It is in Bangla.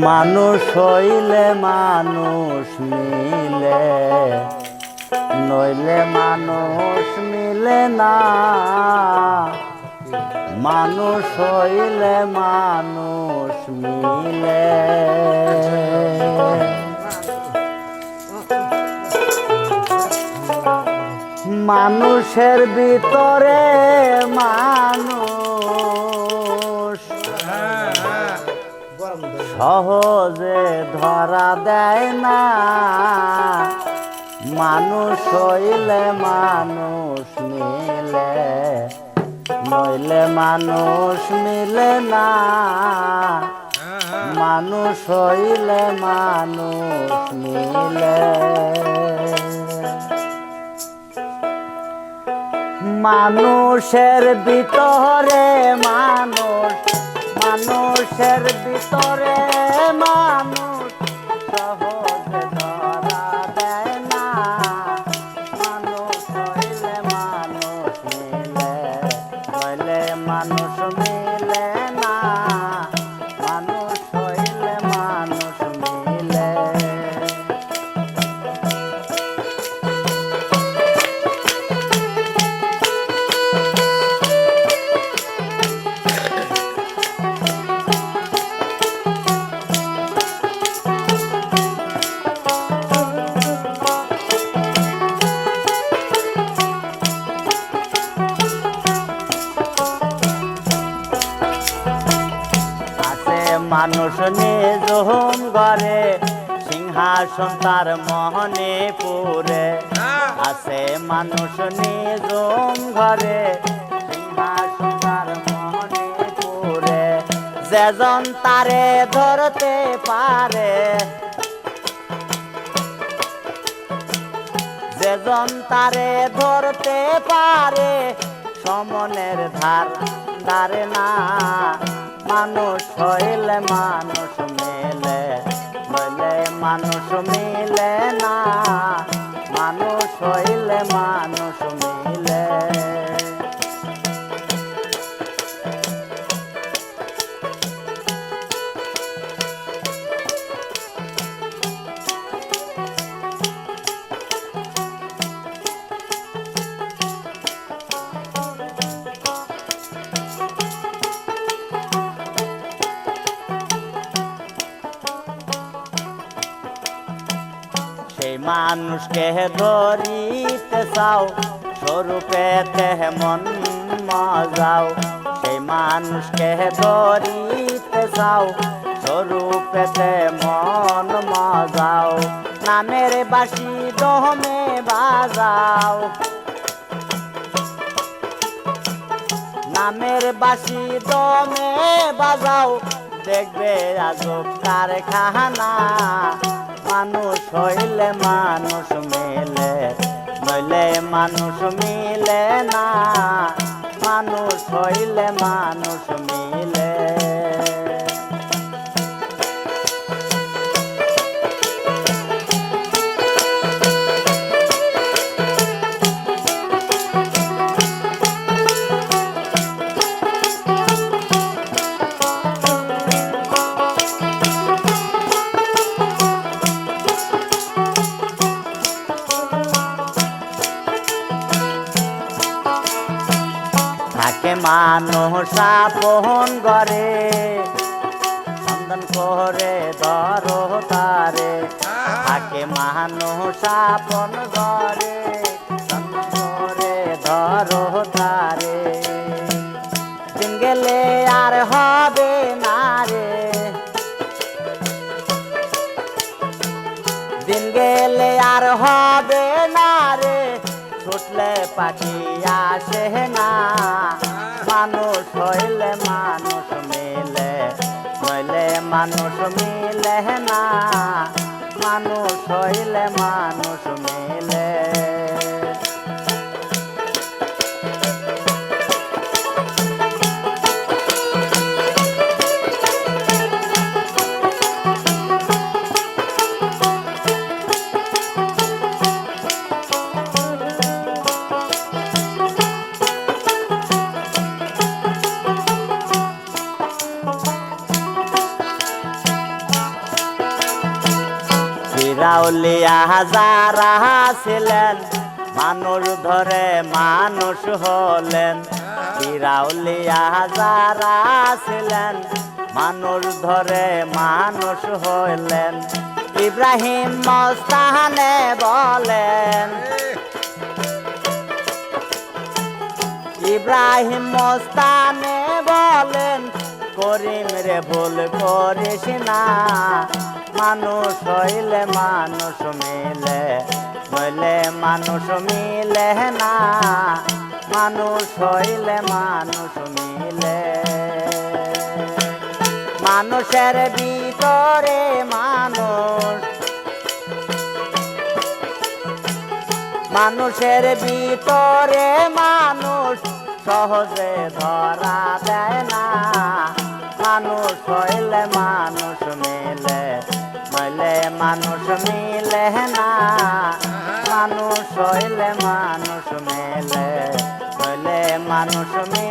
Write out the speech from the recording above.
মানুষ হইলে মানুষ মিলে, নইলে মানুষ মিলে না। মানুষ হইলে মানুষ মিলে। মানুষের ভিতরে মানুষ সহজে ধরা দেয় না। মানুষ হইলে মানুষ মিলে, নইলে মানুষ মিলে না। মানুষ হইলে মানুষ মিলে। মানুষের ভিতরে মানুষ, মানুষের ভিতরে মানুষ সহজে ধরা দেয় না। মানুষ হইলে মানুষ মিলে, নইলে মানুষ মিলে না। মানুষ হইলে মানুষ মিলে। মানুষ নিজম ঘরে, সিংহাসন তার মহনে পুরে। আছে মানুষ নিজম ঘরে, সিংহাসন তার মহনে পুরে। যেজন তারে ধরতে পারে, যেজন তারে ধরতে পারে, সমনের ধার ধারে না। মানুষ হইলে মানুষ মিলে, নইলে মানুষ মিলে না। মানুষ হইলে মানুষ মিলে। সেই মানুষকে ধরিতে চাও, স্বরূপেতে মন মজাও। সেই মানুষকে ধরিতে চাও, স্বরূপেতে মন মজাও। নামের বাঁশি দমে বাজাও, নামের বাঁশি দমে বাজাও। দেখবে আজব কারখানা। মানুষ হইলে মানুষ মিলে, নইলে মানুষ মিলে না। মানুষ হইলে মানুষ মিলে। থাকে মানুষ আপন ঘরে, সন্ধান করে ধরো তারে। থাকে মানুষ আপন ঘরে, সন্ধান করে ধরো তারে। দিন গেলে আর হবে না রে, দিন গেলে আর হবে না রে। ছুটলে পাখি আসে না। মানুষ হইলে মানুষ মিলে, নইলে মানুষ মিলে না। মানুষ হইলে মানুষ মিলে। পিরাউলিয়া যারা ছিলেন মানুষ ধরে মানুষ হলেন। পিরাউলিয়া যারা ছিলেন মানুষ ধরে মানুষ হইলেন। ইব্রাহিম মস্তানে বলেন, ইব্রাহিম মস্তানে বলেন, করিম রে ভুল করিস না, মানুষ হইলে মানুষ মিলে, নইলে মানুষ মিলে না, মানুষ হইলে মানুষ মিলে। মানুষের ভিতরে মানুষ, মানুষের ভিতরে মানুষ সহজে ধরা দেয় না, মানুষ হইলে মানুষ মিলে, নইলে মানুষ মিলে না, মানুষ হইলে মানুষ মিলে, নইলে মানুষ মিলে।